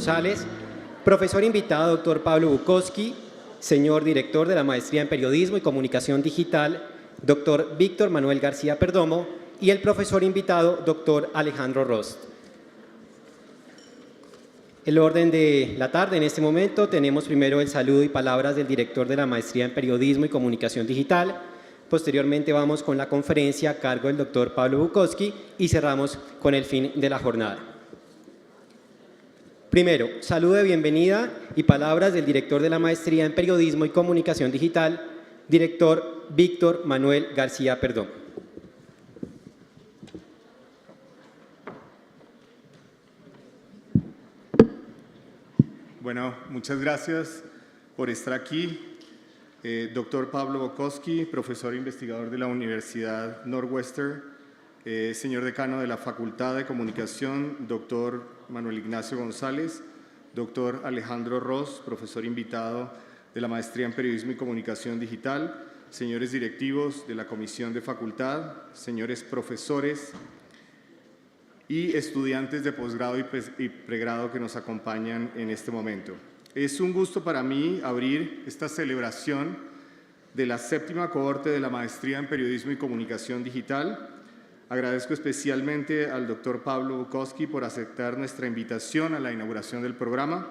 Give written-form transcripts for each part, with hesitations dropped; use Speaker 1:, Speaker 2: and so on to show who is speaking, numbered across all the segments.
Speaker 1: González, profesor invitado doctor Pablo Bukowski, señor director de la Maestría en Periodismo y Comunicación Digital, doctor Víctor Manuel García Perdomo, y el profesor invitado doctor Alejandro Rost. El orden de la tarde, en este momento, tenemos primero el saludo y palabras del director de la Maestría en Periodismo y Comunicación Digital. Posteriormente vamos con la conferencia a cargo del doctor Pablo Bukowski y cerramos con el fin de la jornada. Primero, saludo de bienvenida y palabras del director de la Maestría en Periodismo y Comunicación Digital, director Víctor Manuel García Perdomo.
Speaker 2: Bueno, muchas gracias por estar aquí. Doctor Pablo Bukowski, profesor investigador de la Universidad Northwestern, señor decano de la Facultad de Comunicación, doctor Manuel Ignacio González, doctor Alejandro Ross, profesor invitado de la Maestría en Periodismo y Comunicación Digital, señores directivos de la Comisión de Facultad, señores profesores y estudiantes de posgrado y pregrado que nos acompañan en este momento. Es un gusto para mí abrir esta celebración de la 7ª cohorte de la Maestría en Periodismo y Comunicación Digital. Agradezco especialmente al doctor Pablo Bukowski por aceptar nuestra invitación a la inauguración del programa.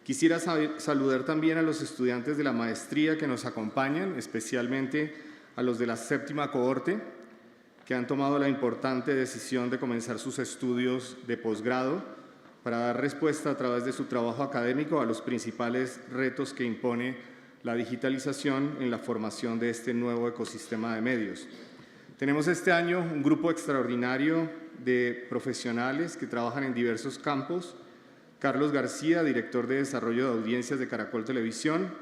Speaker 2: Quisiera saludar también a los estudiantes de la maestría que nos acompañan, especialmente a los de la 7ª cohorte, que han tomado la importante decisión de comenzar sus estudios de posgrado para dar respuesta a través de su trabajo académico a los principales retos que impone la digitalización en la formación de este nuevo ecosistema de medios. Tenemos este año un grupo extraordinario de profesionales que trabajan en diversos campos. Carlos García, director de Desarrollo de Audiencias de Caracol Televisión,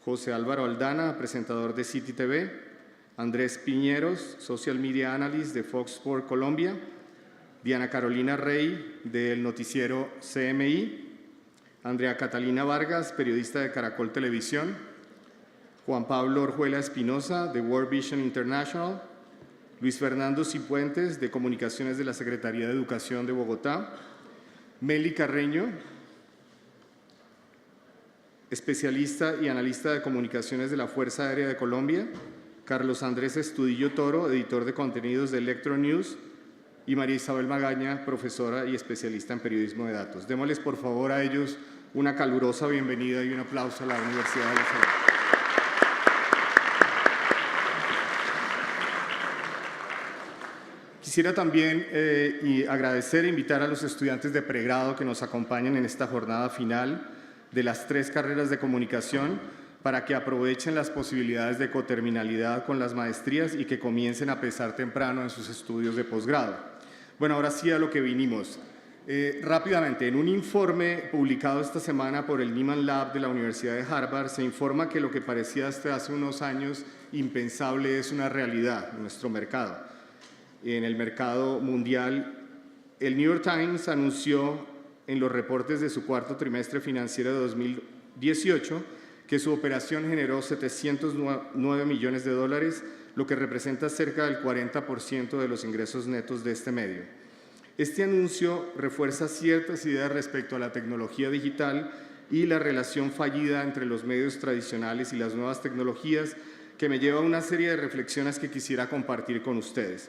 Speaker 2: José Álvaro Aldana, presentador de City TV, Andrés Piñeros, Social Media Analyst de Fox Sports Colombia, Diana Carolina Rey, del noticiero CMI, Andrea Catalina Vargas, periodista de Caracol Televisión, Juan Pablo Orjuela Espinosa, de World Vision International, Luis Fernando Cifuentes, de Comunicaciones de la Secretaría de Educación de Bogotá, Meli Carreño, especialista y analista de comunicaciones de la Fuerza Aérea de Colombia, Carlos Andrés Estudillo Toro, editor de contenidos de Electronews, y María Isabel Magaña, profesora y especialista en periodismo de datos. Démosles por favor a ellos una calurosa bienvenida y un aplauso a la Universidad de la Sabana. Quisiera también agradecer e invitar a los estudiantes de pregrado que nos acompañan en esta jornada final de las 3 carreras de comunicación para que aprovechen las posibilidades de coterminalidad con las maestrías y que comiencen a empezar temprano en sus estudios de posgrado. Bueno, ahora sí a lo que vinimos. Rápidamente, en un informe publicado esta semana por el Nieman Lab de la Universidad de Harvard, se informa que lo que parecía hasta hace unos años impensable es una realidad en nuestro mercado. En el mercado mundial, el New York Times anunció en los reportes de su 4º trimestre financiero de 2018 que su operación generó 709 millones de dólares, lo que representa cerca del 40% de los ingresos netos de este medio. Este anuncio refuerza ciertas ideas respecto a la tecnología digital y la relación fallida entre los medios tradicionales y las nuevas tecnologías, que me lleva a una serie de reflexiones que quisiera compartir con ustedes.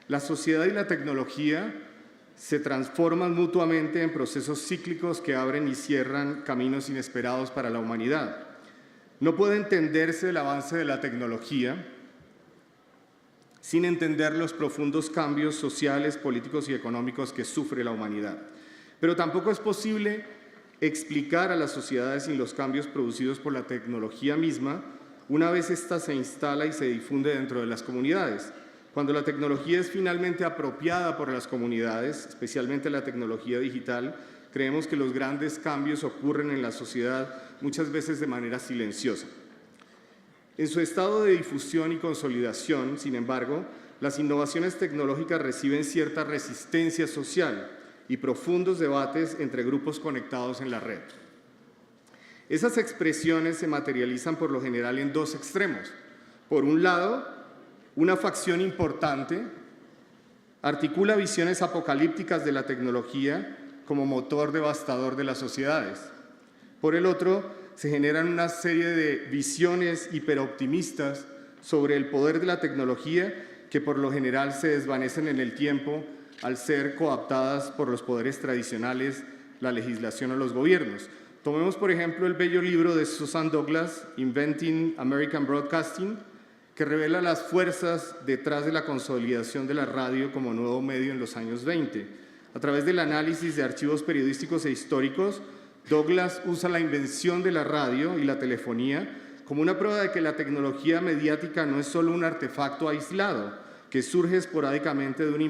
Speaker 2: La sociedad y la tecnología se transforman mutuamente en procesos cíclicos que abren y cierran caminos inesperados para la humanidad. No puede entenderse el avance de la tecnología sin entender los profundos cambios sociales, políticos y económicos que sufre la humanidad. Pero tampoco es posible explicar a las sociedades sin los cambios producidos por la tecnología misma, una vez ésta se instala y se difunde dentro de las comunidades. Cuando la tecnología es finalmente apropiada por las comunidades, especialmente la tecnología digital, creemos que los grandes cambios ocurren en la sociedad muchas veces de manera silenciosa. En su estado de difusión y consolidación, sin embargo, las innovaciones tecnológicas reciben cierta resistencia social y profundos debates entre grupos conectados en la red. Esas expresiones se materializan por lo general en 2 extremos. Por un lado, una facción importante articula visiones apocalípticas de la tecnología como motor devastador de las sociedades. Por el otro, se generan una serie de visiones hiperoptimistas sobre el poder de la tecnología que por lo general se desvanecen en el tiempo al ser cooptadas por los poderes tradicionales, la legislación o los gobiernos. Tomemos, por ejemplo, el bello libro de Susan Douglas, Inventing American Broadcasting, que revela las fuerzas detrás de la consolidación de la radio como nuevo medio en los años 20. A través del análisis de archivos periodísticos e históricos, Douglas usa la invención de la radio y la telefonía como una prueba de que la tecnología mediática no es solo un artefacto aislado, que surge esporádicamente de un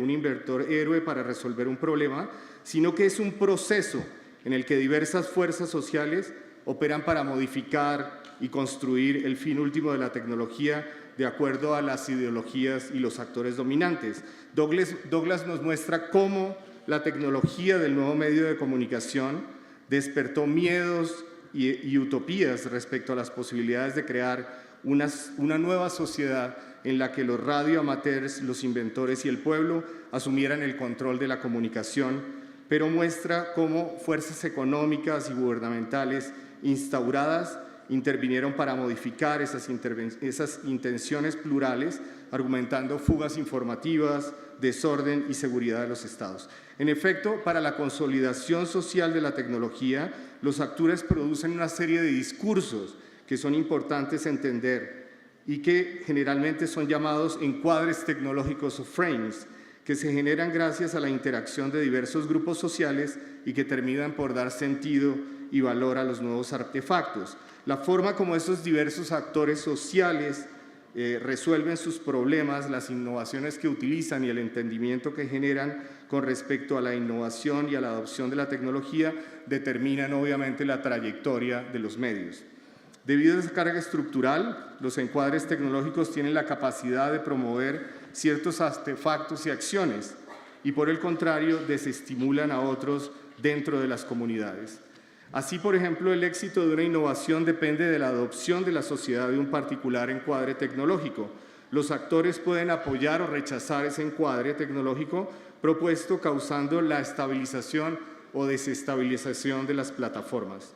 Speaker 2: inventor héroe para resolver un problema, sino que es un proceso en el que diversas fuerzas sociales operan para modificar y construir el fin último de la tecnología de acuerdo a las ideologías y los actores dominantes. Douglas nos muestra cómo la tecnología del nuevo medio de comunicación despertó miedos y utopías respecto a las posibilidades de crear una nueva sociedad en la que los radioamateurs, los inventores y el pueblo asumieran el control de la comunicación, pero muestra cómo fuerzas económicas y gubernamentales instauradas intervinieron para modificar esas intenciones plurales, argumentando fugas informativas, desorden y seguridad de los estados. En efecto, para la consolidación social de la tecnología, los actores producen una serie de discursos que son importantes entender y que generalmente son llamados encuadres tecnológicos o frames, que se generan gracias a la interacción de diversos grupos sociales y que terminan por dar sentido y valor a los nuevos artefactos. La forma como estos diversos actores sociales resuelven sus problemas, las innovaciones que utilizan y el entendimiento que generan con respecto a la innovación y a la adopción de la tecnología determinan obviamente la trayectoria de los medios. Debido a esa carga estructural, los encuadres tecnológicos tienen la capacidad de promover ciertos artefactos y acciones y por el contrario desestimulan a otros dentro de las comunidades. Así, por ejemplo, el éxito de una innovación depende de la adopción de la sociedad de un particular encuadre tecnológico. Los actores pueden apoyar o rechazar ese encuadre tecnológico propuesto, causando la estabilización o desestabilización de las plataformas.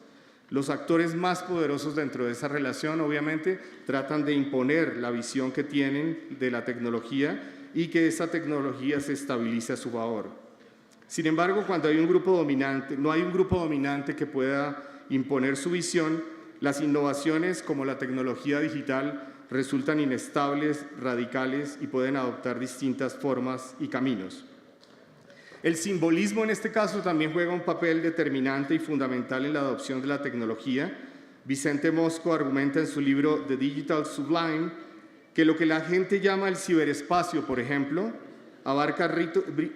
Speaker 2: Los actores más poderosos dentro de esa relación, obviamente, tratan de imponer la visión que tienen de la tecnología y que esa tecnología se estabilice a su favor. Sin embargo, cuando hay un grupo dominante, no hay un grupo dominante que pueda imponer su visión, las innovaciones como la tecnología digital resultan inestables, radicales y pueden adoptar distintas formas y caminos. El simbolismo en este caso también juega un papel determinante y fundamental en la adopción de la tecnología. Vicente Mosco argumenta en su libro The Digital Sublime que lo que la gente llama el ciberespacio, por ejemplo, abarca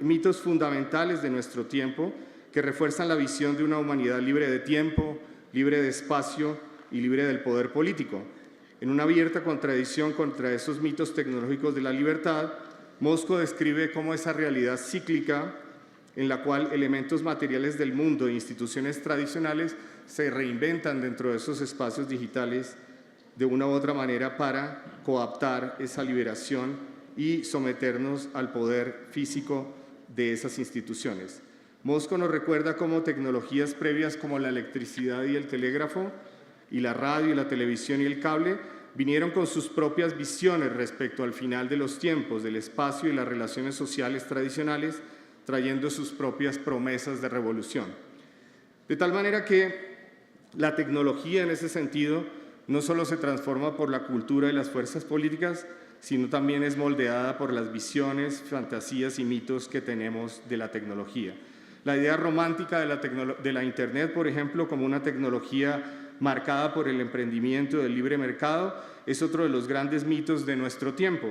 Speaker 2: mitos fundamentales de nuestro tiempo que refuerzan la visión de una humanidad libre de tiempo, libre de espacio y libre del poder político. En una abierta contradicción contra esos mitos tecnológicos de la libertad, Mosco describe cómo esa realidad cíclica en la cual elementos materiales del mundo e instituciones tradicionales se reinventan dentro de esos espacios digitales de una u otra manera para coaptar esa liberación y someternos al poder físico de esas instituciones. Mosco nos recuerda cómo tecnologías previas como la electricidad y el telégrafo, y la radio y la televisión y el cable, vinieron con sus propias visiones respecto al final de los tiempos, del espacio y las relaciones sociales tradicionales, trayendo sus propias promesas de revolución. De tal manera que la tecnología en ese sentido no solo se transforma por la cultura y las fuerzas políticas, sino también es moldeada por las visiones, fantasías y mitos que tenemos de la tecnología. La idea romántica de la Internet, por ejemplo, como una tecnología marcada por el emprendimiento del libre mercado, es otro de los grandes mitos de nuestro tiempo.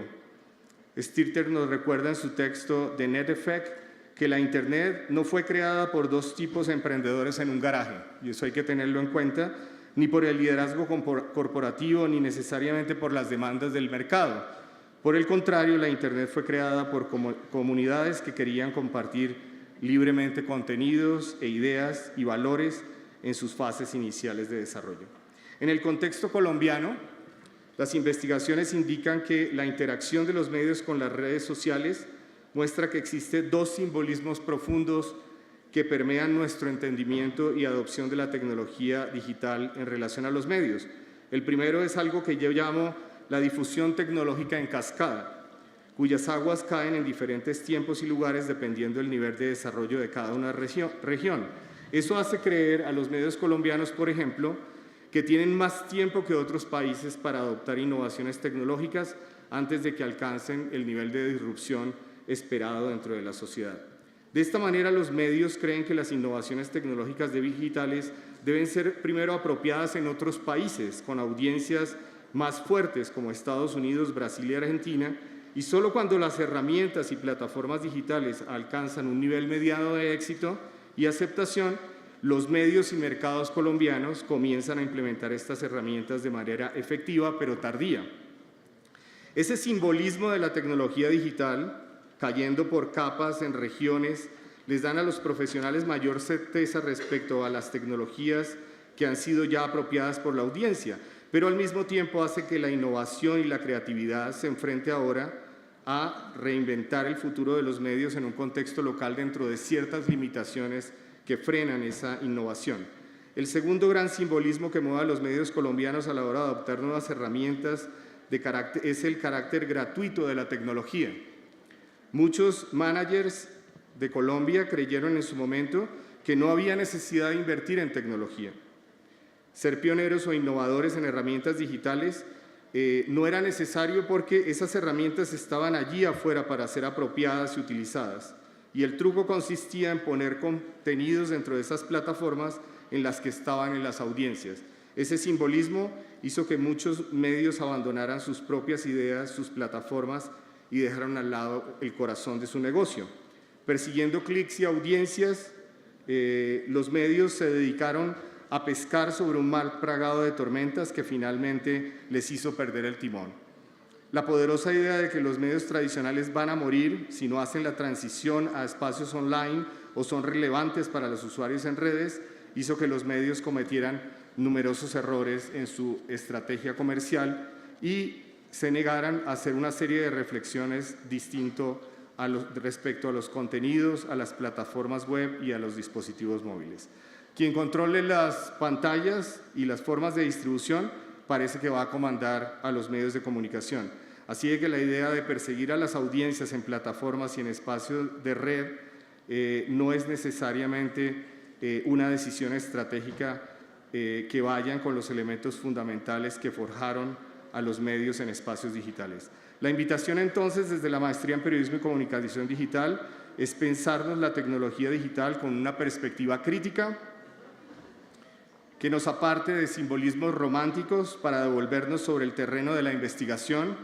Speaker 2: Stirter nos recuerda en su texto The Net Effect que la Internet no fue creada por dos tipos de emprendedores en un garaje, y eso hay que tenerlo en cuenta, ni por el liderazgo corporativo, ni necesariamente por las demandas del mercado. Por el contrario, la Internet fue creada por comunidades que querían compartir libremente contenidos e ideas y valores en sus fases iniciales de desarrollo. En el contexto colombiano, las investigaciones indican que la interacción de los medios con las redes sociales muestra que existen dos simbolismos profundos que permean nuestro entendimiento y adopción de la tecnología digital en relación a los medios. El primero es algo que yo llamo la difusión tecnológica en cascada, cuyas aguas caen en diferentes tiempos y lugares dependiendo del nivel de desarrollo de cada una región. Eso hace creer a los medios colombianos, por ejemplo, que tienen más tiempo que otros países para adoptar innovaciones tecnológicas antes de que alcancen el nivel de disrupción esperado dentro de la sociedad. De esta manera, los medios creen que las innovaciones tecnológicas digitales deben ser primero apropiadas en otros países con audiencias más fuertes como Estados Unidos, Brasil y Argentina, y solo cuando las herramientas y plataformas digitales alcanzan un nivel mediano de éxito y aceptación, los medios y mercados colombianos comienzan a implementar estas herramientas de manera efectiva pero tardía. Ese simbolismo de la tecnología digital, cayendo por capas en regiones, les dan a los profesionales mayor certeza respecto a las tecnologías que han sido ya apropiadas por la audiencia, pero al mismo tiempo hace que la innovación y la creatividad se enfrente ahora a reinventar el futuro de los medios en un contexto local dentro de ciertas limitaciones que frenan esa innovación. El segundo gran simbolismo que mueve a los medios colombianos a la hora de adoptar nuevas herramientas es el carácter gratuito de la tecnología. Muchos managers de Colombia creyeron en su momento que no había necesidad de invertir en tecnología. Ser pioneros o innovadores en herramientas digitales no era necesario porque esas herramientas estaban allí afuera para ser apropiadas y utilizadas. Y el truco consistía en poner contenidos dentro de esas plataformas en las que estaban en las audiencias. Ese simbolismo hizo que muchos medios abandonaran sus propias ideas, sus plataformas, y dejaron al lado el corazón de su negocio. Persiguiendo clics y audiencias, los medios se dedicaron a pescar sobre un mar plagado de tormentas que finalmente les hizo perder el timón. La poderosa idea de que los medios tradicionales van a morir si no hacen la transición a espacios online o son relevantes para los usuarios en redes, hizo que los medios cometieran numerosos errores en su estrategia comercial y se negaran a hacer una serie de reflexiones respecto a los contenidos, a las plataformas web y a los dispositivos móviles. Quien controle las pantallas y las formas de distribución parece que va a comandar a los medios de comunicación. Así que la idea de perseguir a las audiencias en plataformas y en espacios de red no es necesariamente una decisión estratégica que vayan con los elementos fundamentales que forjaron a los medios en espacios digitales. La invitación entonces desde la Maestría en Periodismo y Comunicación Digital es pensarnos la tecnología digital con una perspectiva crítica que nos aparte de simbolismos románticos para devolvernos sobre el terreno de la investigación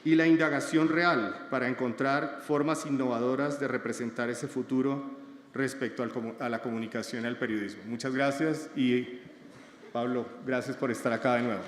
Speaker 2: y la indagación real para encontrar formas innovadoras de representar ese futuro respecto a la comunicación y al periodismo. Muchas gracias y Pablo, gracias por estar acá de nuevo.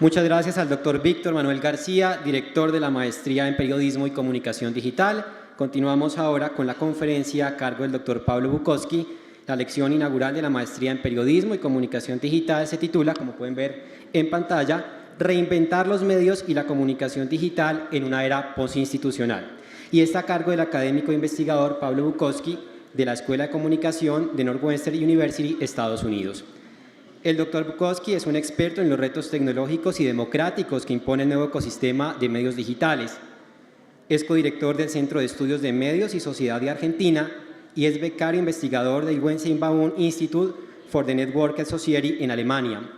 Speaker 1: Muchas gracias al doctor Víctor Manuel García, director de la Maestría en Periodismo y Comunicación Digital. Continuamos ahora con la conferencia a cargo del doctor Pablo Bukowski. La lección inaugural de la Maestría en Periodismo y Comunicación Digital se titula, como pueden ver en pantalla, Reinventar los medios y la comunicación digital en una era postinstitucional. Y está a cargo del académico e investigador Pablo Bukowski de la Escuela de Comunicación de Northwestern University, Estados Unidos. El doctor Bukowski es un experto en los retos tecnológicos y democráticos que impone el nuevo ecosistema de medios digitales. Es codirector del Centro de Estudios de Medios y Sociedad de Argentina y es becario investigador del Weinstein-Baum Institute for the Networked Society en Alemania.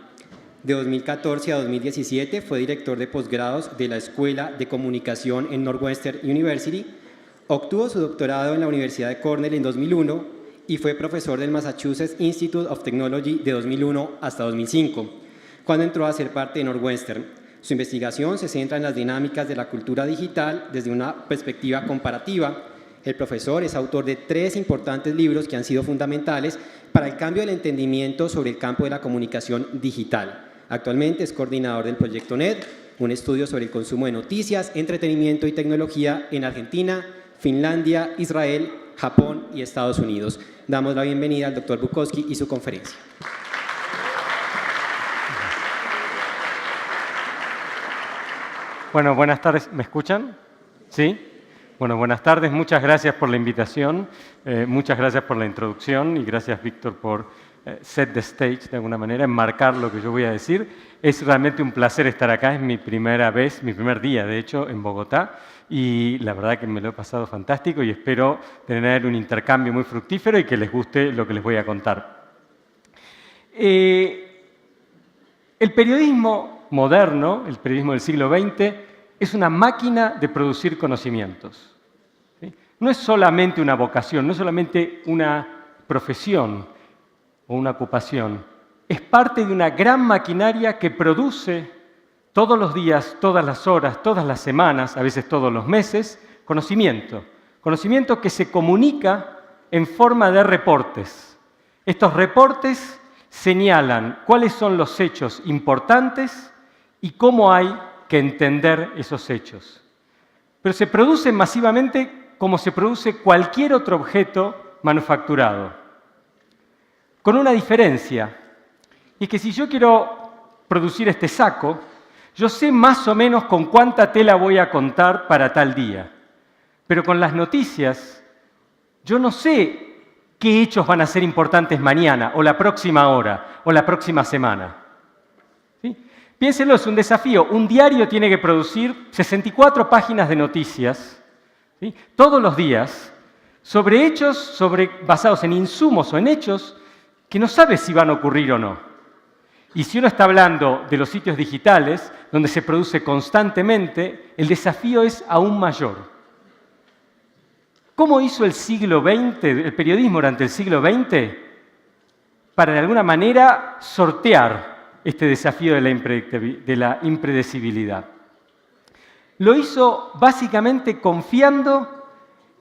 Speaker 1: De 2014 a 2017 fue director de posgrados de la Escuela de Comunicación en Northwestern University. Obtuvo su doctorado en la Universidad de Cornell en 2001 y fue profesor del Massachusetts Institute of Technology de 2001 hasta 2005, cuando entró a ser parte de Northwestern. Su investigación se centra en las dinámicas de la cultura digital desde una perspectiva comparativa. El profesor es autor de 3 importantes libros que han sido fundamentales para el cambio del entendimiento sobre el campo de la comunicación digital. Actualmente es coordinador del Proyecto NED, un estudio sobre el consumo de noticias, entretenimiento y tecnología en Argentina, Finlandia, Israel, Japón y Estados Unidos. Damos la bienvenida al doctor Bukowski y su conferencia.
Speaker 3: Bueno, buenas tardes. ¿Me escuchan? ¿Sí? Bueno, buenas tardes. Muchas gracias por la invitación, muchas gracias por la introducción y gracias, Víctor, por set the stage, de alguna manera, enmarcar lo que yo voy a decir. Es realmente un placer estar acá. Es mi primera vez, mi primer día, de hecho, en Bogotá. Y la verdad que me lo he pasado fantástico y espero tener un intercambio muy fructífero y que les guste lo que les voy a contar. El periodismo moderno, el periodismo del siglo XX, es una máquina de producir conocimientos. ¿Sí? No es solamente una vocación, no es solamente una profesión o una ocupación. Es parte de una gran maquinaria que produce todos los días, todas las horas, todas las semanas, a veces todos los meses, conocimiento. Conocimiento que se comunica en forma de reportes. Estos reportes señalan cuáles son los hechos importantes y cómo hay que entender esos hechos. Pero se producen masivamente como se produce cualquier otro objeto manufacturado. Con una diferencia, y es que si yo quiero producir este saco, yo sé más o menos con cuánta tela voy a contar para tal día. Pero con las noticias, yo no sé qué hechos van a ser importantes mañana, o la próxima hora, o la próxima semana. ¿Sí? Piénsenlo, es un desafío. Un diario tiene que producir 64 páginas de noticias, ¿sí?, todos los días, sobre hechos, basados en insumos o en hechos que no sabe si van a ocurrir o no. Y si uno está hablando de los sitios digitales, donde se produce constantemente, el desafío es aún mayor. ¿Cómo hizo el siglo XX, el periodismo durante el siglo XX, para de alguna manera sortear este desafío de la impredecibilidad? Lo hizo básicamente confiando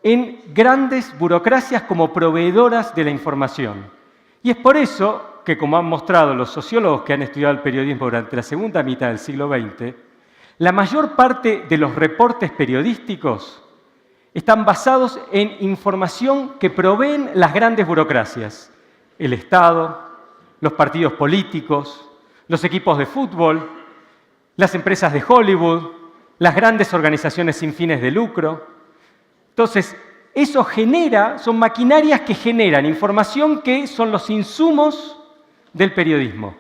Speaker 3: en grandes burocracias como proveedoras de la información. Y es por eso que, como han mostrado los sociólogos que han estudiado el periodismo durante la segunda mitad del siglo XX, la mayor parte de los reportes periodísticos están basados en información que proveen las grandes burocracias, el Estado, los partidos políticos, los equipos de fútbol, las empresas de Hollywood, las grandes organizaciones sin fines de lucro. Entonces, eso son maquinarias que generan información que son los insumos del periodismo.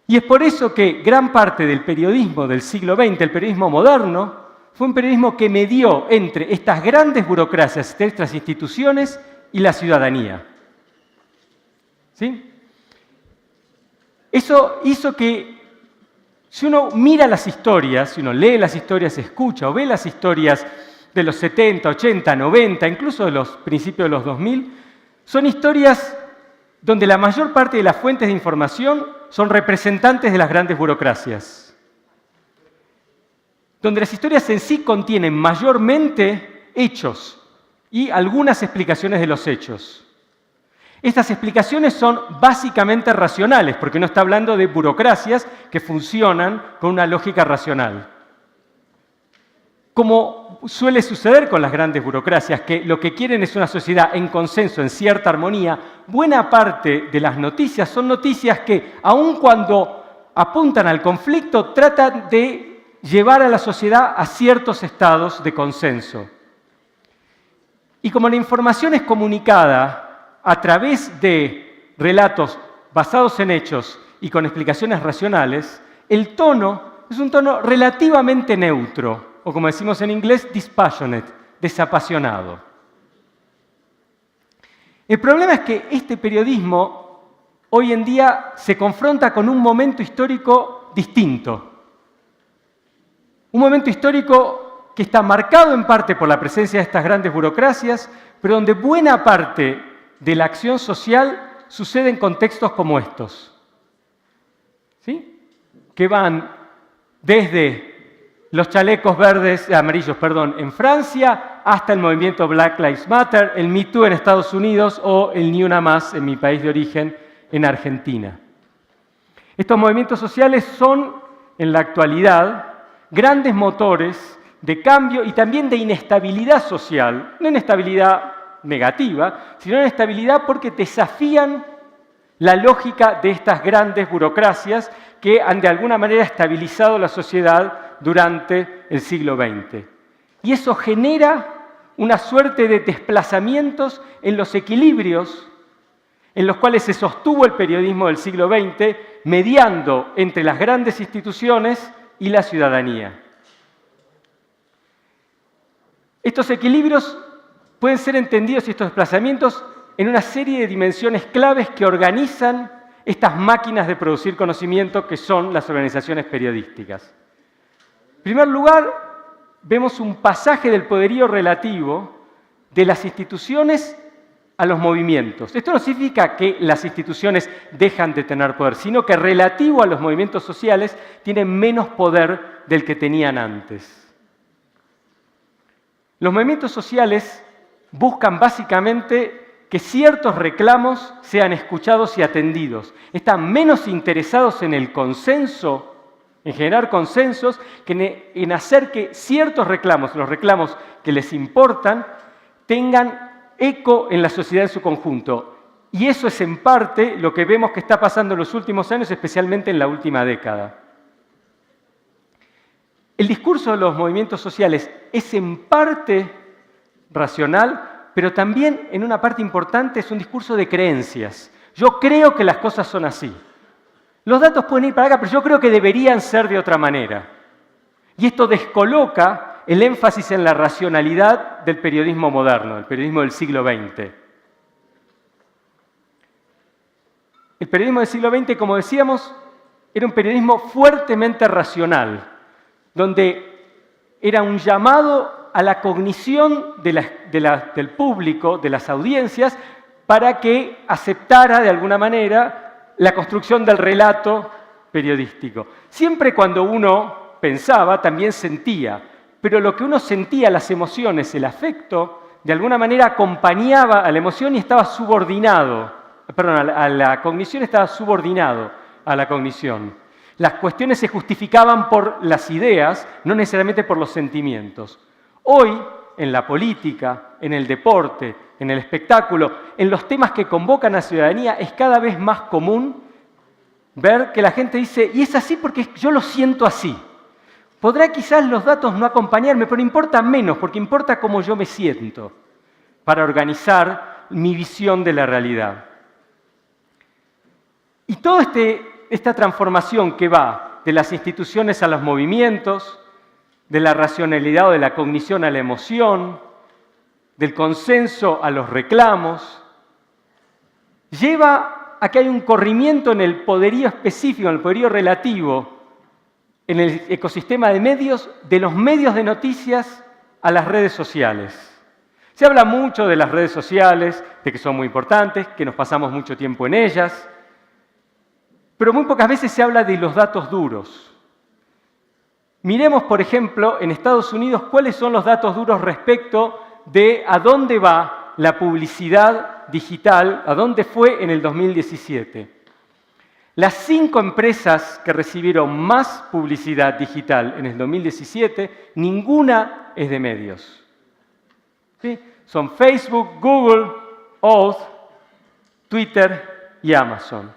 Speaker 3: Y es por eso que gran parte del periodismo del siglo XX, el periodismo moderno, fue un periodismo que medió entre estas grandes burocracias, estas instituciones y la ciudadanía. ¿Sí? Eso hizo que, si uno mira las historias, si uno lee las historias, escucha o ve las historias de los 70, 80, 90, incluso de los principios de los 2000, son historias donde la mayor parte de las fuentes de información son representantes de las grandes burocracias. Donde las historias en sí contienen mayormente hechos y algunas explicaciones de los hechos. Estas explicaciones son básicamente racionales, porque no está hablando de burocracias que funcionan con una lógica racional. Como suele suceder con las grandes burocracias, que lo que quieren es una sociedad en consenso, en cierta armonía, buena parte de las noticias son noticias que, aun cuando apuntan al conflicto, tratan de llevar a la sociedad a ciertos estados de consenso. Y como la información es comunicada a través de relatos basados en hechos y con explicaciones racionales, el tono es un tono relativamente neutro, o como decimos en inglés, dispassionate, desapasionado. El problema es que este periodismo hoy en día se confronta con un momento histórico distinto. Un momento histórico que está marcado en parte por la presencia de estas grandes burocracias, pero donde buena parte de la acción social sucede en contextos como estos. ¿Sí? Que van desde los chalecos amarillos en Francia, hasta el movimiento Black Lives Matter, el Me Too en Estados Unidos o el Ni Una Más en mi país de origen, en Argentina. Estos movimientos sociales son, en la actualidad, grandes motores de cambio y también de inestabilidad social, no inestabilidad negativa, sino inestabilidad porque desafían la lógica de estas grandes burocracias que han de alguna manera estabilizado la sociedad durante el siglo XX. Y eso genera una suerte de desplazamientos en los equilibrios en los cuales se sostuvo el periodismo del siglo XX, mediando entre las grandes instituciones y la ciudadanía. Estos equilibrios pueden ser entendidos, y estos desplazamientos, en una serie de dimensiones claves que organizan estas máquinas de producir conocimiento que son las organizaciones periodísticas. En primer lugar, vemos un pasaje del poderío relativo de las instituciones a los movimientos. Esto no significa que las instituciones dejan de tener poder, sino que relativo a los movimientos sociales tienen menos poder del que tenían antes. Los movimientos sociales buscan básicamente que ciertos reclamos sean escuchados y atendidos. Están menos interesados en el consenso, en generar consensos, que en hacer que ciertos reclamos, los reclamos que les importan, tengan eco en la sociedad en su conjunto. Y eso es en parte lo que vemos que está pasando en los últimos años, especialmente en la última década. El discurso de los movimientos sociales es en parte racional, pero también en una parte importante es un discurso de creencias. Yo creo que las cosas son así. Los datos pueden ir para acá, pero yo creo que deberían ser de otra manera. Y esto descoloca el énfasis en la racionalidad del periodismo moderno, el periodismo del siglo XX. El periodismo del siglo XX, como decíamos, era un periodismo fuertemente racional, donde era un llamado a la cognición del público, de las audiencias, para que aceptara de alguna manera la construcción del relato periodístico. Siempre cuando uno pensaba, también sentía, pero lo que uno sentía, las emociones, el afecto, de alguna manera acompañaba a la emoción y estaba subordinado, a la cognición estaba subordinado a la cognición. Las cuestiones se justificaban por las ideas, no necesariamente por los sentimientos. Hoy, en la política, en el deporte, en el espectáculo, en los temas que convocan a la ciudadanía, es cada vez más común ver que la gente dice, y es así porque yo lo siento así. Podrá quizás los datos no acompañarme, pero importa menos, porque importa cómo yo me siento para organizar mi visión de la realidad. Y toda esta transformación que va de las instituciones a los movimientos, de la racionalidad o de la cognición a la emoción, del consenso a los reclamos, lleva a que hay un corrimiento en el poderío específico, en el poderío relativo, en el ecosistema de medios, de los medios de noticias a las redes sociales. Se habla mucho de las redes sociales, de que son muy importantes, que nos pasamos mucho tiempo en ellas, pero muy pocas veces se habla de los datos duros. Miremos, por ejemplo, en Estados Unidos, cuáles son los datos duros respecto de a dónde va la publicidad digital, a dónde fue en el 2017. Las 5 empresas que recibieron más publicidad digital en el 2017, ninguna es de medios. ¿Sí? Son Facebook, Google, Oath, Twitter y Amazon.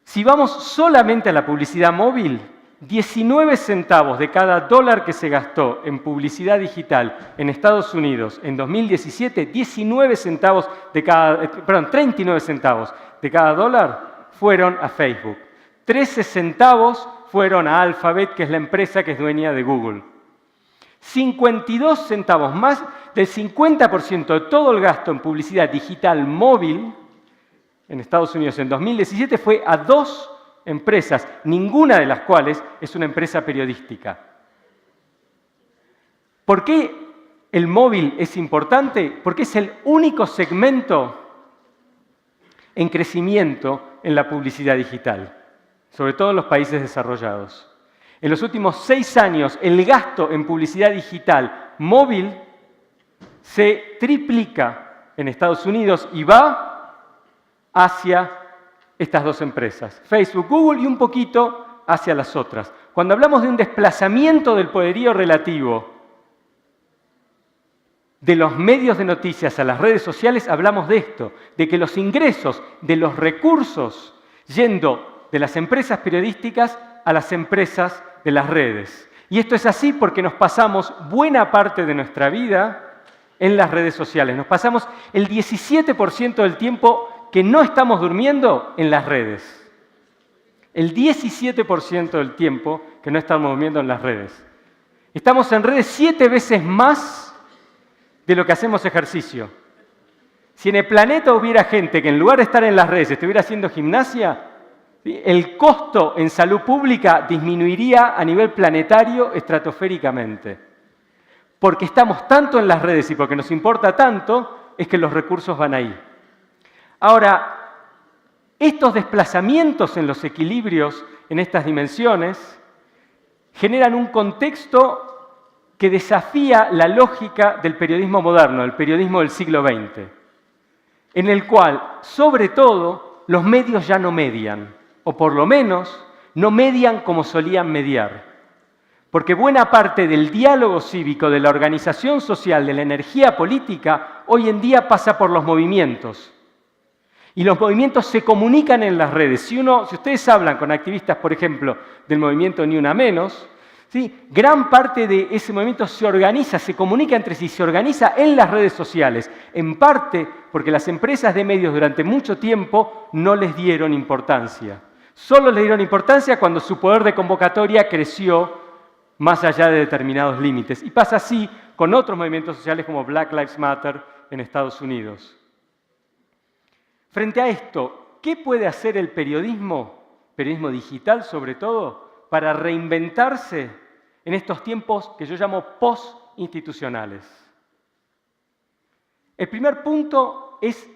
Speaker 3: Si vamos solamente a la publicidad móvil, 19 centavos de cada dólar que se gastó en publicidad digital en Estados Unidos en 2017, 39 centavos de cada dólar fueron a Facebook. 13 centavos fueron a Alphabet, que es la empresa que es dueña de Google. 52 centavos, más del 50% de todo el gasto en publicidad digital móvil en Estados Unidos en 2017 fue a 2 empresas, ninguna de las cuales es una empresa periodística. ¿Por qué el móvil es importante? Porque es el único segmento en crecimiento en la publicidad digital, sobre todo en los países desarrollados. En los últimos 6 años, el gasto en publicidad digital móvil se triplica en Estados Unidos y va hacia estas 2 empresas, Facebook, Google, y un poquito hacia las otras. Cuando hablamos de un desplazamiento del poderío relativo de los medios de noticias a las redes sociales, hablamos de esto, de que los ingresos de los recursos yendo de las empresas periodísticas a las empresas de las redes. Y esto es así porque nos pasamos buena parte de nuestra vida en las redes sociales. Nos pasamos el 17% del tiempo que no estamos durmiendo en las redes. El 17% del tiempo que no estamos durmiendo en las redes. Estamos en redes 7 veces más de lo que hacemos ejercicio. Si en el planeta hubiera gente que en lugar de estar en las redes estuviera haciendo gimnasia, ¿sí?, el costo en salud pública disminuiría a nivel planetario estratosféricamente. Porque estamos tanto en las redes y porque nos importa tanto, es que los recursos van ahí. Ahora, estos desplazamientos en los equilibrios en estas dimensiones generan un contexto que desafía la lógica del periodismo moderno, el periodismo del siglo XX, en el cual, sobre todo, los medios ya no median, o por lo menos no median como solían mediar. Porque buena parte del diálogo cívico, de la organización social, de la energía política, hoy en día pasa por los movimientos. Y los movimientos se comunican en las redes. Si ustedes hablan con activistas, por ejemplo, del movimiento Ni Una Menos, ¿sí?, gran parte de ese movimiento se organiza, se comunica entre sí, se organiza en las redes sociales. En parte porque las empresas de medios durante mucho tiempo no les dieron importancia. Solo les dieron importancia cuando su poder de convocatoria creció más allá de determinados límites. Y pasa así con otros movimientos sociales como Black Lives Matter en Estados Unidos. Frente a esto, ¿qué puede hacer el periodismo digital sobre todo, para reinventarse en estos tiempos que yo llamo post-institucionales? El primer punto es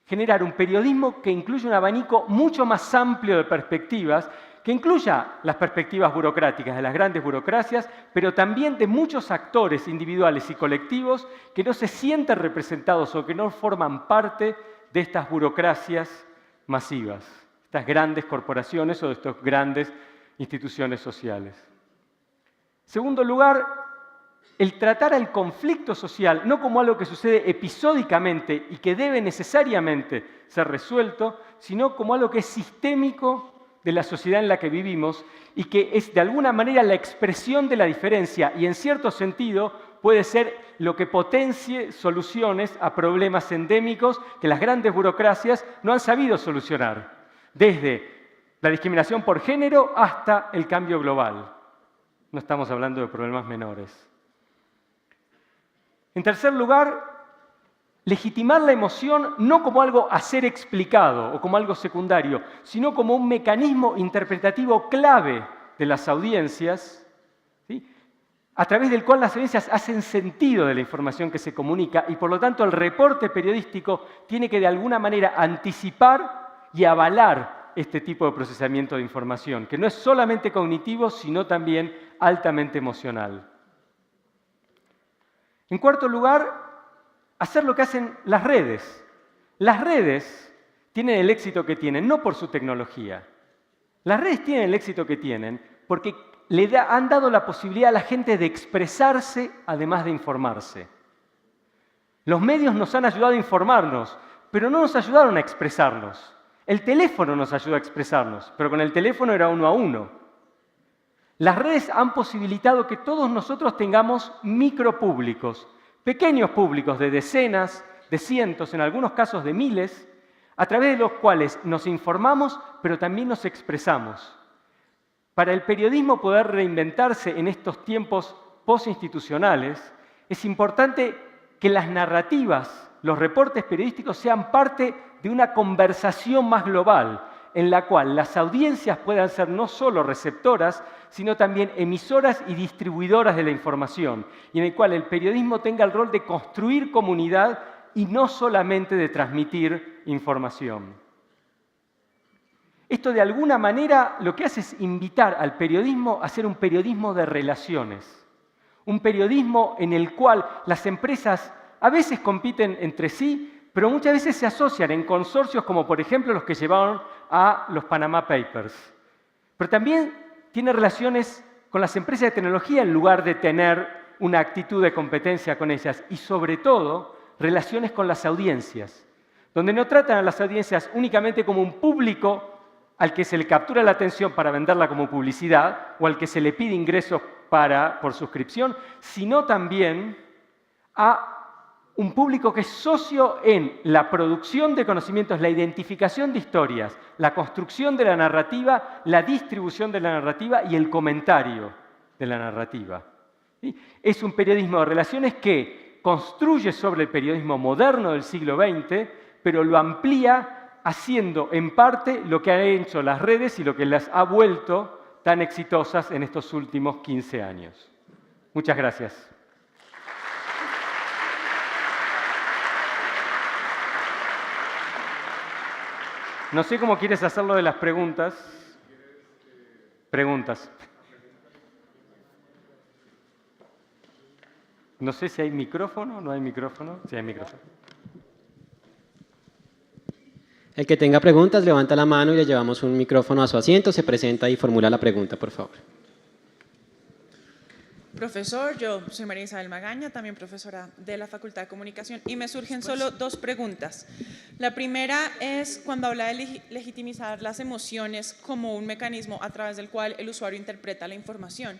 Speaker 3: generar un periodismo que incluya un abanico mucho más amplio de perspectivas, que incluya las perspectivas burocráticas de las grandes burocracias, pero también de muchos actores individuales y colectivos que no se sienten representados o que no forman parte de estas burocracias masivas, estas grandes corporaciones o de estas grandes instituciones sociales. En segundo lugar, el tratar al conflicto social no como algo que sucede episódicamente y que debe necesariamente ser resuelto, sino como algo que es sistémico de la sociedad en la que vivimos y que es de alguna manera la expresión de la diferencia y en cierto sentido puede ser lo que potencie soluciones a problemas endémicos que las grandes burocracias no han sabido solucionar, desde la discriminación por género hasta el cambio global. No estamos hablando de problemas menores. En tercer lugar, legitimar la emoción no como algo a ser explicado o como algo secundario, sino como un mecanismo interpretativo clave de las audiencias, ¿sí?, a través del cual las audiencias hacen sentido de la información que se comunica y por lo tanto el reporte periodístico tiene que de alguna manera anticipar y avalar este tipo de procesamiento de información, que no es solamente cognitivo, sino también altamente emocional. En cuarto lugar, hacer lo que hacen las redes. Las redes tienen el éxito que tienen, no por su tecnología. Las redes tienen el éxito que tienen porque han dado la posibilidad a la gente de expresarse además de informarse. Los medios nos han ayudado a informarnos, pero no nos ayudaron a expresarnos. El teléfono nos ayudó a expresarnos, pero con el teléfono era 1 a 1. Las redes han posibilitado que todos nosotros tengamos micropúblicos, pequeños públicos de decenas, de cientos, en algunos casos de miles, a través de los cuales nos informamos, pero también nos expresamos. Para el periodismo poder reinventarse en estos tiempos postinstitucionales, es importante que las narrativas, los reportes periodísticos sean parte de una conversación más global, en la cual las audiencias puedan ser no solo receptoras, sino también emisoras y distribuidoras de la información, y en el cual el periodismo tenga el rol de construir comunidad y no solamente de transmitir información. Esto de alguna manera lo que hace es invitar al periodismo a ser un periodismo de relaciones, un periodismo en el cual las empresas a veces compiten entre sí, pero muchas veces se asocian en consorcios como por ejemplo los que llevaron a los Panama Papers. Pero también tiene relaciones con las empresas de tecnología en lugar de tener una actitud de competencia con ellas y sobre todo relaciones con las audiencias, donde no tratan a las audiencias únicamente como un público al que se le captura la atención para venderla como publicidad o al que se le pide ingresos por suscripción, sino también a un público que es socio en la producción de conocimientos, la identificación de historias, la construcción de la narrativa, la distribución de la narrativa y el comentario de la narrativa. ¿Sí? Es un periodismo de relaciones que construye sobre el periodismo moderno del siglo XX, pero lo amplía haciendo en parte lo que han hecho las redes y lo que las ha vuelto tan exitosas en estos últimos 15 años. Muchas gracias. No sé cómo quieres hacerlo de las preguntas. Preguntas. No sé si hay micrófono o no hay micrófono. Sí hay micrófono.
Speaker 1: El que tenga preguntas, levanta la mano y le llevamos un micrófono a su asiento, se presenta y formula la pregunta, por favor.
Speaker 4: Profesor, yo soy María Isabel Magaña, también profesora de la Facultad de Comunicación, y me surgen solo dos preguntas. La primera es cuando habla de legitimizar las emociones como un mecanismo a través del cual el usuario interpreta la información,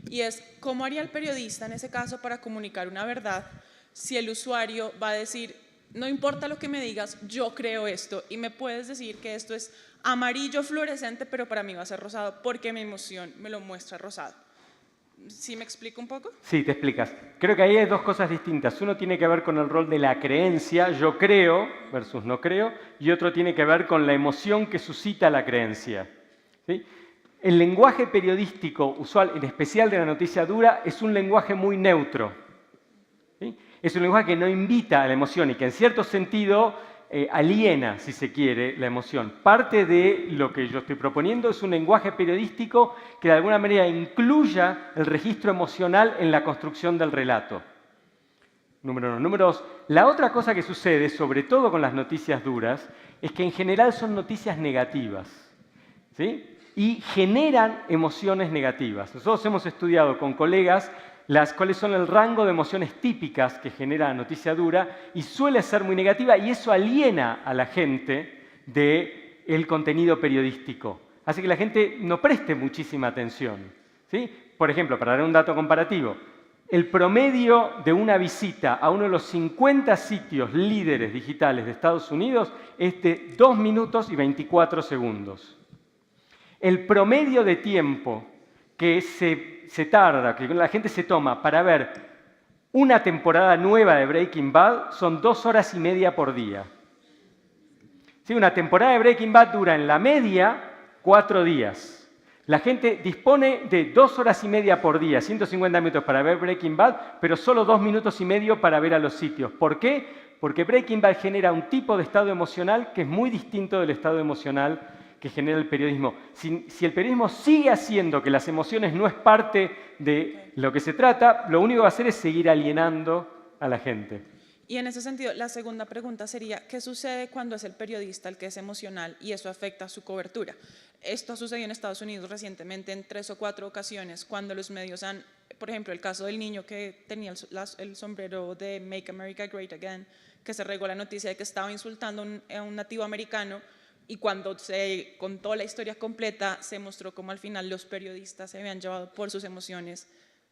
Speaker 4: y es ¿cómo haría el periodista en ese caso para comunicar una verdad si el usuario va a decir no importa lo que me digas, yo creo esto, y me puedes decir que esto es amarillo fluorescente, pero para mí va a ser rosado porque mi emoción me lo muestra rosado? ¿Sí me explico un poco?
Speaker 3: Sí, te explicas. Creo que ahí hay dos cosas distintas. Uno tiene que ver con el rol de la creencia, yo creo versus no creo, y otro tiene que ver con la emoción que suscita la creencia. ¿Sí? El lenguaje periodístico usual, en especial de la noticia dura, es un lenguaje muy neutro. ¿Sí? Es un lenguaje que no invita a la emoción y que en cierto sentido aliena, si se quiere, la emoción. Parte de lo que yo estoy proponiendo es un lenguaje periodístico que de alguna manera incluya el registro emocional en la construcción del relato. Número uno. Número dos, la otra cosa que sucede, sobre todo con las noticias duras, es que en general son noticias negativas, ¿sí? Y generan emociones negativas. Nosotros hemos estudiado con colegas cuáles son el rango de emociones típicas que genera la noticia dura y suele ser muy negativa y eso aliena a la gente del contenido periodístico. Hace que la gente no preste muchísima atención, ¿sí? Por ejemplo, para dar un dato comparativo, el promedio de una visita a uno de los 50 sitios líderes digitales de Estados Unidos es de 2 minutos y 24 segundos. El promedio de tiempo que se tarda, que la gente se toma para ver una temporada nueva de Breaking Bad son 2 horas y media por día. ¿Sí? Una temporada de Breaking Bad dura en la media 4 días. La gente dispone de 2 horas y media por día, 150 minutos para ver Breaking Bad, pero solo 2 minutos y medio para ver a los sitios. ¿Por qué? Porque Breaking Bad genera un tipo de estado emocional que es muy distinto del estado emocional que genera el periodismo. Si el periodismo sigue haciendo que las emociones no es parte de lo que se trata, lo único que va a hacer es seguir alienando a la gente.
Speaker 4: Y en ese sentido, la segunda pregunta sería, ¿qué sucede cuando es el periodista el que es emocional y eso afecta a su cobertura? Esto ha sucedido en Estados Unidos recientemente en 3 o 4 ocasiones, cuando los medios han, por ejemplo, el caso del niño que tenía el sombrero de Make America Great Again, que se regó la noticia de que estaba insultando a un nativo americano, y cuando se contó la historia completa, se mostró cómo al final los periodistas se habían llevado por sus emociones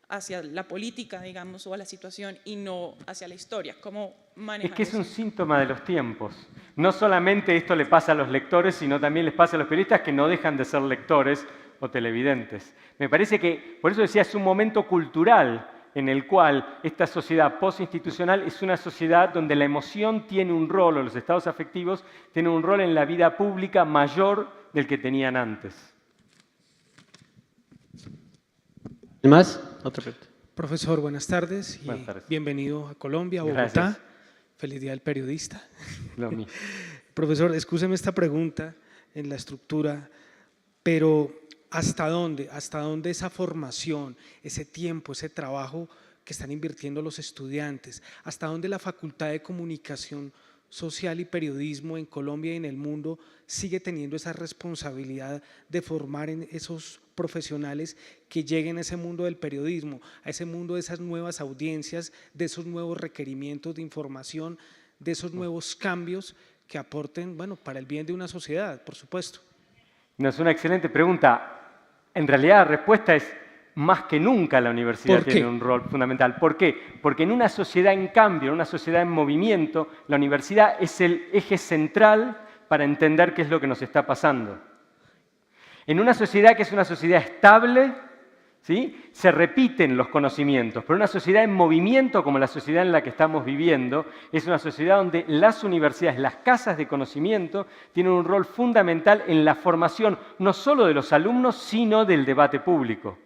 Speaker 4: hacia la política, digamos, o a la situación y no hacia la historia. ¿Cómo manejar
Speaker 3: Es que es
Speaker 4: eso?
Speaker 3: un síntoma de los tiempos. No solamente esto le pasa a los lectores, sino también les pasa a los periodistas que no dejan de ser lectores o televidentes. Me parece que, por eso decía, es un momento cultural en el cual esta sociedad postinstitucional es una sociedad donde la emoción tiene un rol, o los estados afectivos tienen un rol en la vida pública mayor del que tenían antes.
Speaker 1: ¿Más? Otra pregunta.
Speaker 5: Profesor, buenas tardes y
Speaker 3: Buenas tardes.
Speaker 5: bienvenido a Colombia, a Bogotá.
Speaker 3: Gracias.
Speaker 5: Feliz Día del Periodista.
Speaker 3: Lo mismo.
Speaker 5: Profesor, excúseme esta pregunta en la estructura, pero ¿hasta dónde esa formación, ese tiempo, ese trabajo que están invirtiendo los estudiantes, hasta dónde la Facultad de Comunicación Social y Periodismo en Colombia y en el mundo sigue teniendo esa responsabilidad de formar en esos profesionales que lleguen a ese mundo del periodismo, a ese mundo de esas nuevas audiencias, de esos nuevos requerimientos de información, de esos nuevos cambios que aporten, bueno, para el bien de una sociedad, por supuesto?
Speaker 3: No, es una excelente pregunta. En realidad la respuesta es más que nunca la universidad
Speaker 1: ¿Por qué?
Speaker 3: tiene un rol fundamental. ¿Por qué? Porque en una sociedad en cambio, en una sociedad en movimiento, la universidad es el eje central para entender qué es lo que nos está pasando. En una sociedad que es una sociedad estable, ¿sí?, se repiten los conocimientos, pero una sociedad en movimiento como la sociedad en la que estamos viviendo es una sociedad donde las universidades, las casas de conocimiento, tienen un rol fundamental en la formación no solo de los alumnos, sino del debate público.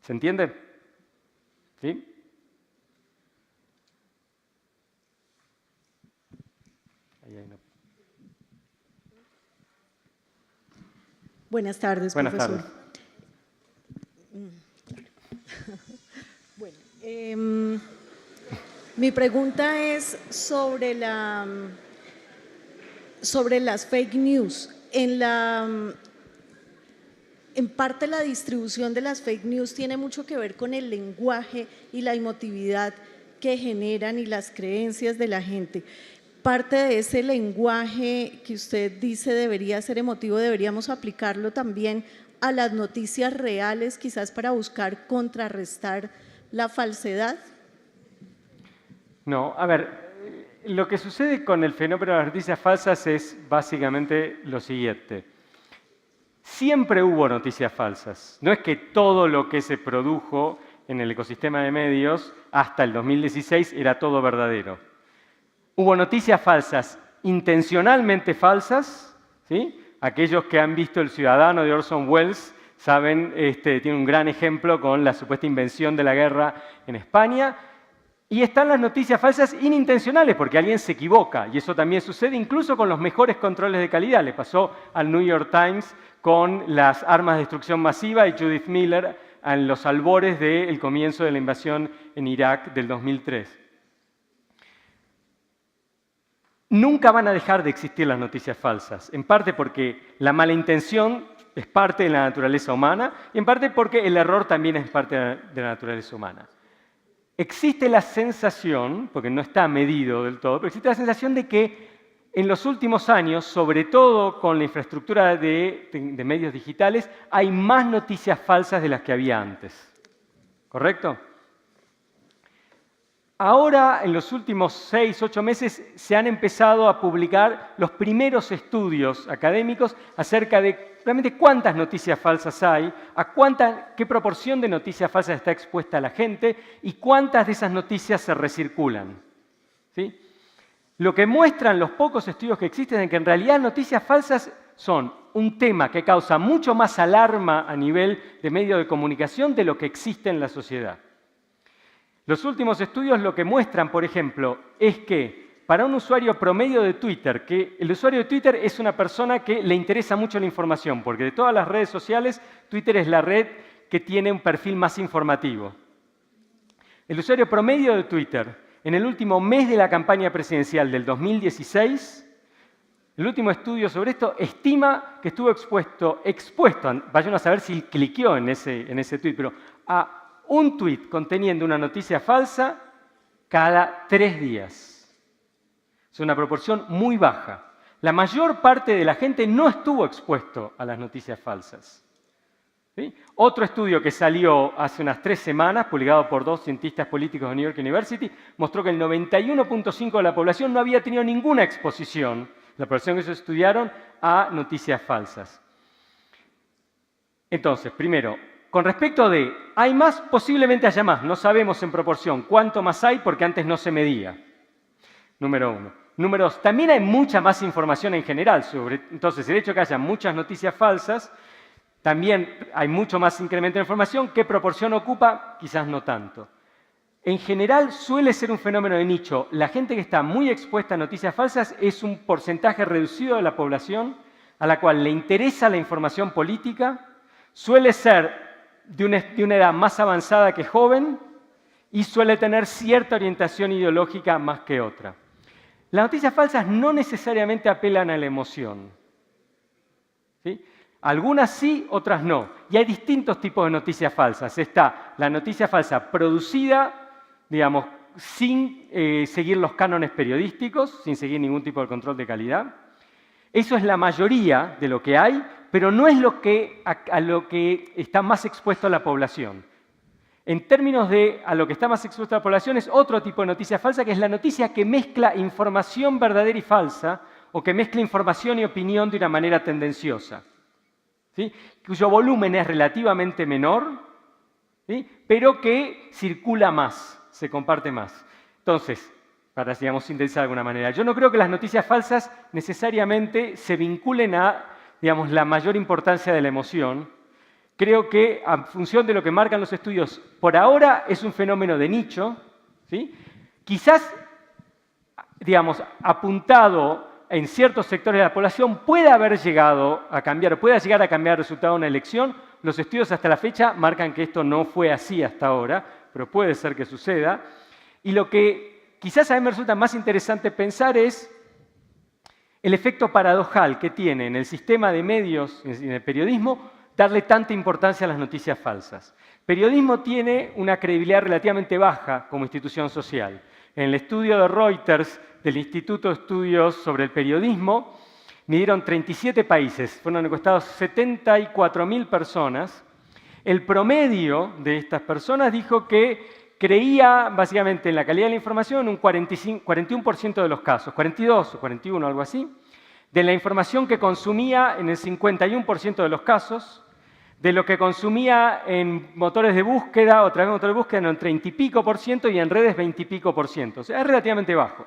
Speaker 3: ¿Se entiende? ¿Sí? Ahí hay una.
Speaker 6: Buenas tardes,
Speaker 3: Buenas
Speaker 6: profesor.
Speaker 3: tardes.
Speaker 6: Bueno, mi pregunta es sobre las fake news. En parte la distribución de las fake news tiene mucho que ver con el lenguaje y la emotividad que generan y las creencias de la gente. Parte de ese lenguaje que usted dice debería ser emotivo, deberíamos aplicarlo también a las noticias reales, quizás para buscar contrarrestar la falsedad.
Speaker 3: No, a ver, lo que sucede con el fenómeno de las noticias falsas es básicamente lo siguiente. Siempre hubo noticias falsas. No es que todo lo que se produjo en el ecosistema de medios hasta el 2016 era todo verdadero. Hubo noticias falsas, intencionalmente falsas, ¿sí? Aquellos que han visto El Ciudadano de Orson Welles saben, tiene un gran ejemplo con la supuesta invención de la guerra en España. Y están las noticias falsas inintencionales, porque alguien se equivoca, y eso también sucede incluso con los mejores controles de calidad. Le pasó al New York Times con las armas de destrucción masiva y Judith Miller en los albores del comienzo de la invasión en Irak del 2003. Nunca van a dejar de existir las noticias falsas, en parte porque la mala intención es parte de la naturaleza humana y en parte porque el error también es parte de la naturaleza humana. Existe la sensación, porque no está medido del todo, pero existe la sensación de que en los últimos años, sobre todo con la infraestructura de medios digitales, hay más noticias falsas de las que había antes. ¿Correcto? Ahora, en los últimos 6, 8 meses, se han empezado a publicar los primeros estudios académicos acerca de realmente cuántas noticias falsas hay, qué proporción de noticias falsas está expuesta a la gente y cuántas de esas noticias se recirculan. ¿Sí? Lo que muestran los pocos estudios que existen es que en realidad noticias falsas son un tema que causa mucho más alarma a nivel de medio de comunicación de lo que existe en la sociedad. Los últimos estudios lo que muestran, por ejemplo, es que para un usuario promedio de Twitter, que el usuario de Twitter es una persona que le interesa mucho la información, porque de todas las redes sociales, Twitter es la red que tiene un perfil más informativo. El usuario promedio de Twitter, en el último mes de la campaña presidencial del 2016, el último estudio sobre esto estima que estuvo expuesto, vayan a saber si cliqueó en ese tweet, pero a un tweet conteniendo una noticia falsa cada 3 días. Es una proporción muy baja. La mayor parte de la gente no estuvo expuesto a las noticias falsas. ¿Sí? Otro estudio que salió hace unas 3 semanas, publicado por 2 cientistas políticos de New York University, mostró que el 91.5% de la población no había tenido ninguna exposición, la población que ellos estudiaron, a noticias falsas. Entonces, primero, con respecto de, ¿hay más? Posiblemente haya más. No sabemos en proporción cuánto más hay porque antes no se medía. Número 1. Número 2. También hay mucha más información en general sobre. Entonces, el hecho de que haya muchas noticias falsas, también hay mucho más incremento de información. ¿Qué proporción ocupa? Quizás no tanto. En general, suele ser un fenómeno de nicho. La gente que está muy expuesta a noticias falsas es un porcentaje reducido de la población a la cual le interesa la información política. Suele ser de una edad más avanzada que joven y suele tener cierta orientación ideológica más que otra. Las noticias falsas no necesariamente apelan a la emoción. ¿Sí? Algunas sí, otras no. Y hay distintos tipos de noticias falsas. Está la noticia falsa producida, digamos, sin seguir los cánones periodísticos, sin seguir ningún tipo de control de calidad. Eso es la mayoría de lo que hay, pero no es a lo que está más expuesto a la población. En términos de a lo que está más expuesto a la población es otro tipo de noticia falsa, que es la noticia que mezcla información verdadera y falsa, o que mezcla información y opinión de una manera tendenciosa, ¿sí? Cuyo volumen es relativamente menor, ¿sí? Pero que circula más, se comparte más. Entonces, para, digamos, sintetizar de alguna manera, yo no creo que las noticias falsas necesariamente se vinculen a, digamos, la mayor importancia de la emoción. Creo que, en función de lo que marcan los estudios, por ahora es un fenómeno de nicho, ¿sí? Quizás, digamos, apuntado en ciertos sectores de la población puede haber llegado a cambiar, puede llegar a cambiar el resultado de una elección. Los estudios hasta la fecha marcan que esto no fue así hasta ahora, pero puede ser que suceda. Y lo que quizás a mí me resulta más interesante pensar es el efecto paradojal que tiene en el sistema de medios, en el periodismo, darle tanta importancia a las noticias falsas. El periodismo tiene una credibilidad relativamente baja como institución social. En el estudio de Reuters del Instituto de Estudios sobre el Periodismo, midieron 37 países, fueron encuestados 74.000 personas. El promedio de estas personas dijo que creía básicamente en la calidad de la información en un 41% de los casos, 42 o 41, algo así, de la información que consumía en el 51% de los casos, de lo que consumía en motores de búsqueda, otra vez motores de búsqueda en un 30 y pico por ciento y en redes 20 y pico por ciento. O sea, es relativamente bajo.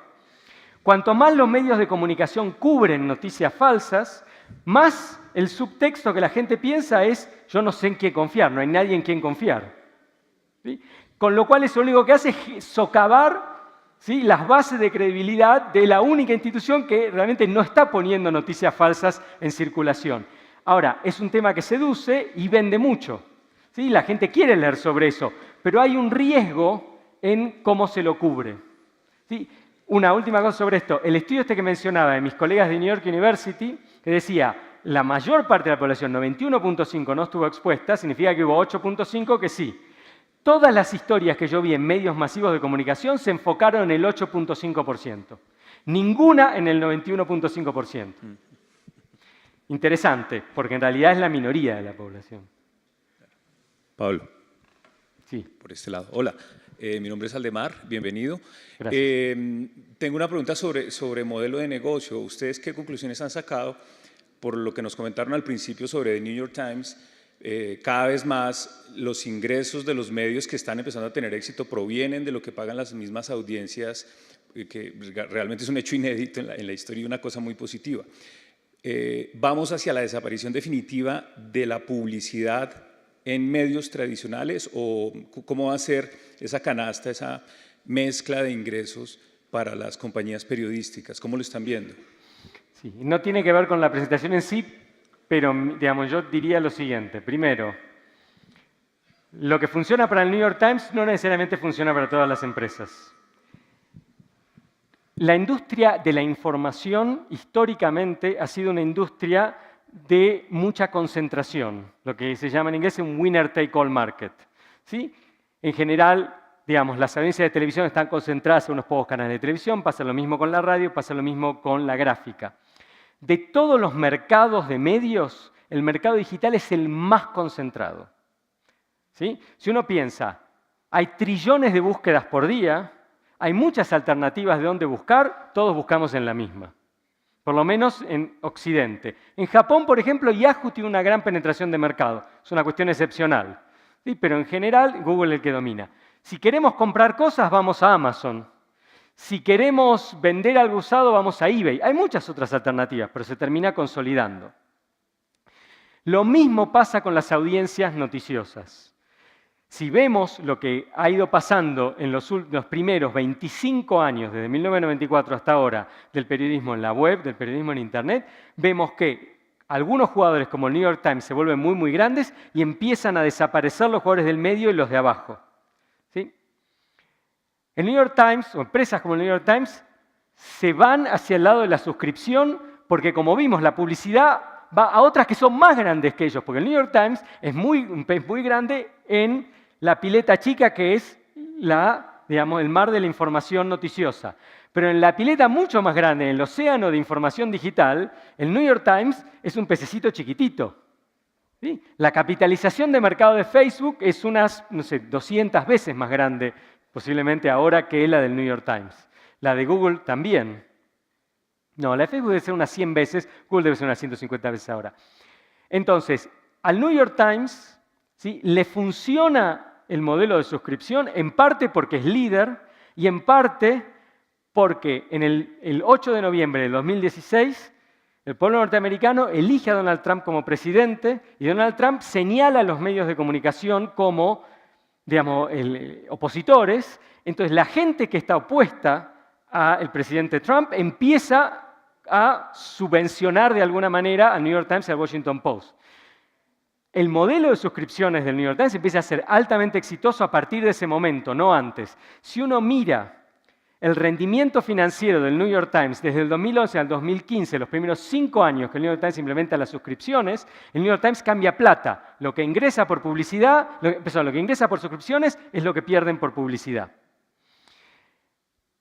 Speaker 3: Cuanto más los medios de comunicación cubren noticias falsas, más el subtexto que la gente piensa es yo no sé en quién confiar, no hay nadie en quien confiar. ¿Sí? Con lo cual eso lo único que hace es socavar, ¿sí?, las bases de credibilidad de la única institución que realmente no está poniendo noticias falsas en circulación. Ahora, es un tema que seduce y vende mucho, ¿sí? La gente quiere leer sobre eso, pero hay un riesgo en cómo se lo cubre, ¿sí? Una última cosa sobre esto. El estudio este que mencionaba de mis colegas de New York University, que decía la mayor parte de la población, 91.5, no estuvo expuesta, significa que hubo 8.5 que sí. Todas las historias que yo vi en medios masivos de comunicación se enfocaron en el 8.5%. Ninguna en el 91.5%. Interesante, porque en realidad es la minoría de la población.
Speaker 7: Pablo.
Speaker 3: Sí.
Speaker 7: Por este lado. Hola, mi nombre es Aldemar, bienvenido.
Speaker 3: Gracias.
Speaker 7: Tengo una pregunta sobre modelo de negocio. ¿Ustedes qué conclusiones han sacado por lo que nos comentaron al principio sobre The New York Times? Cada vez más los ingresos de los medios que están empezando a tener éxito provienen de lo que pagan las mismas audiencias, que realmente es un hecho inédito en la historia y una cosa muy positiva. ¿Vamos hacia la desaparición definitiva de la publicidad en medios tradicionales o cómo va a ser esa canasta, esa mezcla de ingresos para las compañías periodísticas? ¿Cómo lo están viendo?
Speaker 3: Sí, no tiene que ver con la presentación en sí, pero digamos, yo diría lo siguiente. Primero, lo que funciona para el New York Times no necesariamente funciona para todas las empresas. La industria de la información históricamente ha sido una industria de mucha concentración, lo que se llama en inglés un winner-take-all market, ¿sí? En general, digamos, las audiencias de televisión están concentradas en unos pocos canales de televisión, pasa lo mismo con la radio, pasa lo mismo con la gráfica. De todos los mercados de medios, el mercado digital es el más concentrado, ¿sí? Si uno piensa, hay trillones de búsquedas por día, hay muchas alternativas de dónde buscar, todos buscamos en la misma, por lo menos en Occidente. En Japón, por ejemplo, Yahoo tiene una gran penetración de mercado, es una cuestión excepcional, ¿sí? Pero en general Google es el que domina. Si queremos comprar cosas, vamos a Amazon. Si queremos vender algo usado, vamos a eBay. Hay muchas otras alternativas, pero se termina consolidando. Lo mismo pasa con las audiencias noticiosas. Si vemos lo que ha ido pasando en los primeros 25 años, desde 1994 hasta ahora, del periodismo en la web, del periodismo en Internet, vemos que algunos jugadores como el New York Times se vuelven muy, muy grandes y empiezan a desaparecer los jugadores del medio y los de abajo, ¿sí? El New York Times, o empresas como el New York Times, se van hacia el lado de la suscripción porque, como vimos, la publicidad va a otras que son más grandes que ellos, porque el New York Times es un pez muy grande en la pileta chica que es digamos, el mar de la información noticiosa. Pero en la pileta mucho más grande, en el océano de información digital, el New York Times es un pececito chiquitito. ¿Sí? La capitalización de mercado de Facebook es unas, no sé, 200 veces más grande, posiblemente ahora, que la del New York Times. La de Google también. No, la de Facebook debe ser unas 100 veces, Google debe ser unas 150 veces ahora. Entonces, al New York Times, ¿sí?, le funciona el modelo de suscripción, en parte porque es líder y en parte porque en el 8 de noviembre de 2016 el pueblo norteamericano elige a Donald Trump como presidente y Donald Trump señala a los medios de comunicación como, digamos, opositores. Entonces, la gente que está opuesta al presidente Trump empieza a subvencionar de alguna manera al New York Times y al Washington Post. El modelo de suscripciones del New York Times empieza a ser altamente exitoso a partir de ese momento, no antes. Si uno mira el rendimiento financiero del New York Times desde el 2011 al 2015, los primeros 5 años que el New York Times implementa las suscripciones, el New York Times cambia plata. Lo que ingresa por publicidad, lo que ingresa por suscripciones es lo que pierden por publicidad.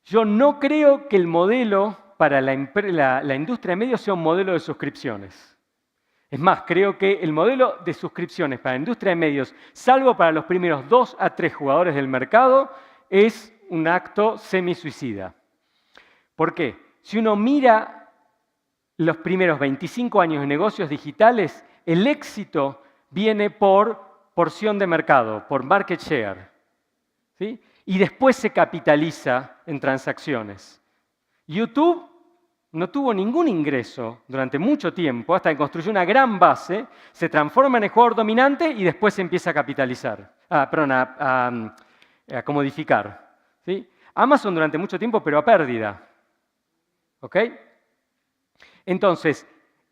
Speaker 3: Yo no creo que el modelo para la industria de medios sea un modelo de suscripciones. Es más, creo que el modelo de suscripciones para la industria de medios, salvo para los primeros 2 a 3 jugadores del mercado, es un acto semi-suicida. ¿Por qué? Si uno mira los primeros 25 años de negocios digitales, el éxito viene por porción de mercado, por market share, ¿sí? Y después se capitaliza en transacciones. YouTube no tuvo ningún ingreso durante mucho tiempo, hasta que construyó una gran base, se transforma en el jugador dominante y después se empieza a capitalizar, a comodificar. ¿Sí? Amazon durante mucho tiempo, pero a pérdida. ¿Ok? Entonces,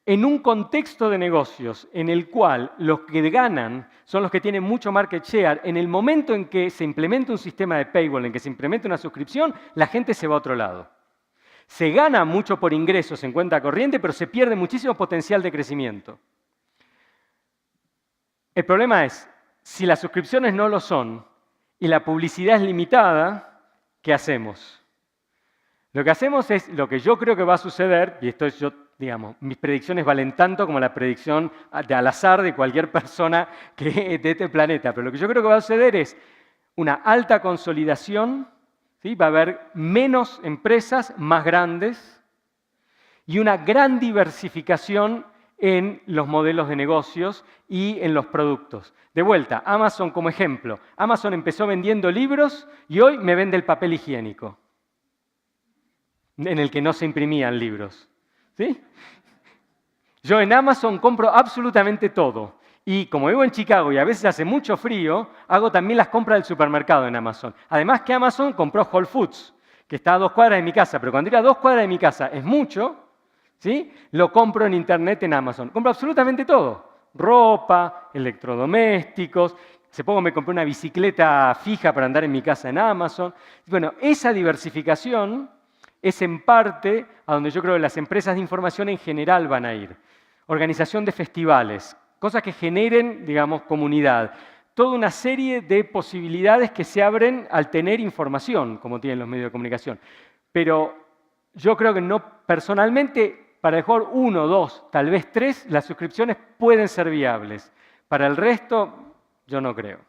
Speaker 3: en un contexto de negocios en el cual los que ganan son los que tienen mucho market share, en el momento en que se implementa un sistema de paywall, en que se implementa una suscripción, la gente se va a otro lado. Se gana mucho por ingresos en cuenta corriente, pero se pierde muchísimo potencial de crecimiento. El problema es, si las suscripciones no lo son y la publicidad es limitada, ¿qué hacemos? Lo que hacemos es lo que yo creo que va a suceder, y esto es digamos, mis predicciones valen tanto como la predicción al azar de cualquier persona de este planeta, pero lo que yo creo que va a suceder es una alta consolidación, ¿sí? Va a haber menos empresas más grandes y una gran diversificación en los modelos de negocios y en los productos. De vuelta, Amazon como ejemplo. Amazon empezó vendiendo libros y hoy me vende el papel higiénico, en el que no se imprimían libros. ¿Sí? Yo en Amazon compro absolutamente todo. Y como vivo en Chicago y a veces hace mucho frío, hago también las compras del supermercado en Amazon. Además que Amazon compró Whole Foods, que está a 2 cuadras de mi casa, pero cuando ir a 2 cuadras de mi casa es mucho, ¿sí? Lo compro en internet en Amazon. Compro absolutamente todo. Ropa, electrodomésticos. Hace poco me compré una bicicleta fija para andar en mi casa en Amazon. Bueno, esa diversificación es en parte a donde yo creo que las empresas de información en general van a ir. Organización de festivales, cosas que generen, digamos, comunidad. Toda una serie de posibilidades que se abren al tener información, como tienen los medios de comunicación. Pero yo creo que no, personalmente, para el mejor 1, 2, tal vez 3, las suscripciones pueden ser viables. Para el resto, yo no creo.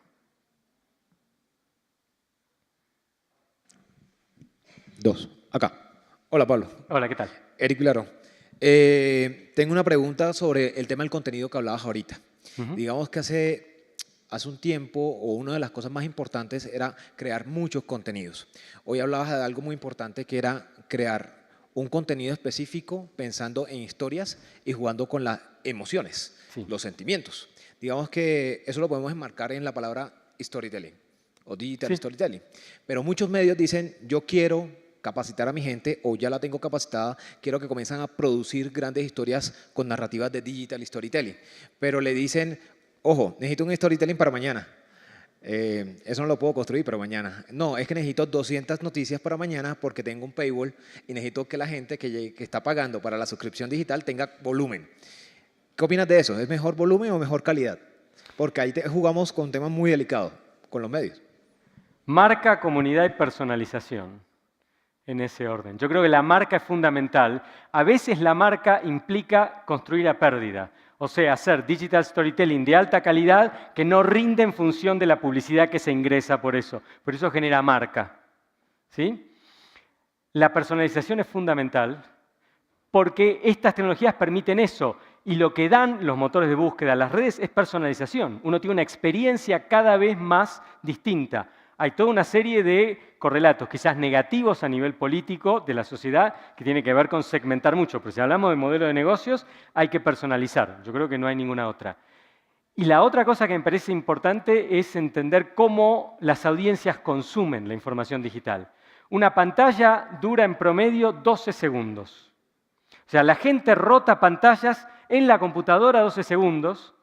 Speaker 8: Dos. Acá. Hola, Pablo.
Speaker 3: Hola, ¿qué tal?
Speaker 8: Eric Vilaro. Tengo una pregunta sobre el tema del contenido que hablabas ahorita. Digamos que hace un tiempo, o una de las cosas más importantes era crear muchos contenidos. Hoy hablabas de algo muy importante que era crear un contenido específico pensando en historias y jugando con las emociones, sí, los sentimientos. Digamos que eso lo podemos enmarcar en la palabra storytelling o digital, sí, storytelling. Pero muchos medios dicen, yo quiero capacitar a mi gente, o ya la tengo capacitada, quiero que comiencen a producir grandes historias con narrativas de digital storytelling. Pero le dicen, ojo, necesito un storytelling para mañana. Eso no lo puedo construir para mañana. No, es que necesito 200 noticias para mañana porque tengo un paywall y necesito que la gente que está pagando para la suscripción digital tenga volumen. ¿Qué opinas de eso? ¿Es mejor volumen o mejor calidad? Porque ahí jugamos con temas muy delicados con los medios.
Speaker 3: Marca, comunidad y personalización. en ese orden. Yo creo que la marca es fundamental. A veces la marca implica construir a pérdida, o sea, hacer digital storytelling de alta calidad que no rinde en función de la publicidad que se ingresa por eso. Por eso genera marca. ¿Sí? La personalización es fundamental porque estas tecnologías permiten eso. Y lo que dan los motores de búsqueda, las redes, es personalización. Uno tiene una experiencia cada vez más distinta. Hay toda una serie de correlatos, quizás negativos a nivel político de la sociedad, que tiene que ver con segmentar mucho. Pero si hablamos de modelo de negocios, hay que personalizar. Yo creo que no hay ninguna otra. Y la otra cosa que me parece importante es entender cómo las audiencias consumen la información digital. Una pantalla dura en promedio 12 segundos. O sea, la gente rota pantallas en la computadora 12 segundos.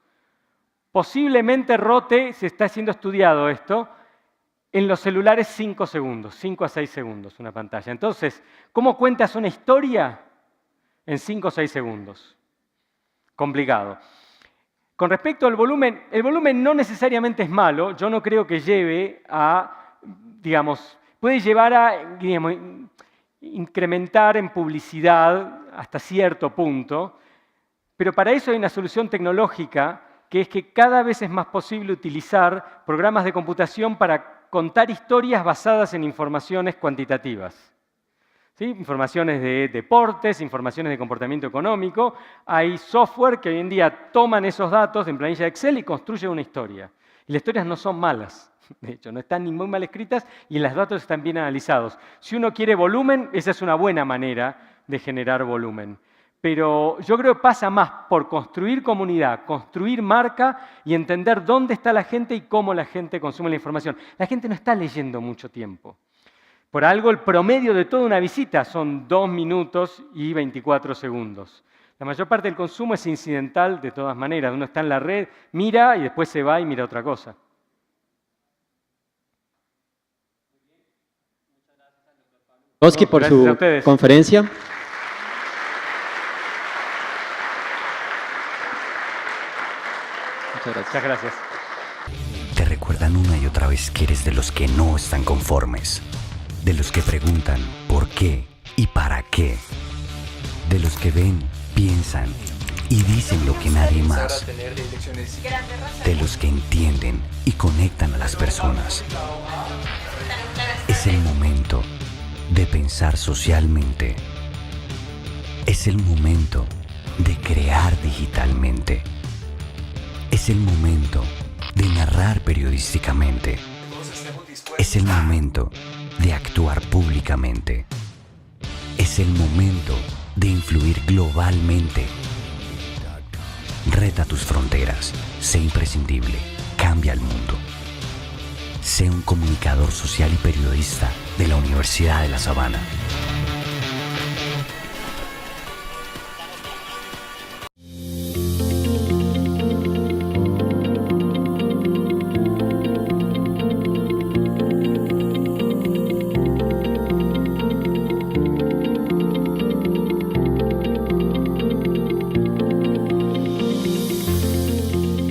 Speaker 3: Posiblemente rote, se está siendo estudiado esto, en los celulares 5 segundos, 5 a 6 segundos una pantalla. Entonces, ¿cómo cuentas una historia en 5 o 6 segundos? Complicado. Con respecto al volumen, el volumen no necesariamente es malo. Yo no creo que lleve a, digamos, puede llevar a, digamos, incrementar en publicidad hasta cierto punto, pero para eso hay una solución tecnológica que es que cada vez es más posible utilizar programas de computación para contar historias basadas en informaciones cuantitativas. ¿Sí? Informaciones de deportes, informaciones de comportamiento económico. Hay software que hoy en día toman esos datos en planilla de Excel y construyen una historia. Y las historias no son malas. De hecho, no están ni muy mal escritas y los datos están bien analizados. Si uno quiere volumen, esa es una buena manera de generar volumen. Pero yo creo que pasa más por construir comunidad, construir marca y entender dónde está la gente y cómo la gente consume la información. La gente no está leyendo mucho tiempo. Por algo, el promedio de toda una visita son 2 minutos y 24 segundos. La mayor parte del consumo es incidental de todas maneras. Uno está en la red, mira y después se va y mira otra cosa.
Speaker 1: Oski por su conferencia.
Speaker 3: Muchas gracias.
Speaker 9: Te recuerdan una y otra vez que eres de los que no están conformes, de los que preguntan por qué y para qué, de los que ven, piensan y dicen lo que nadie más, de los que entienden y conectan a las personas. Es el momento de pensar socialmente. Es el momento de crear digitalmente. Es el momento de narrar periodísticamente. Es el momento de actuar públicamente. Es el momento de influir globalmente. Reta tus fronteras. Sé imprescindible. Cambia el mundo. Sé un comunicador social y periodista de la Universidad de La Sabana.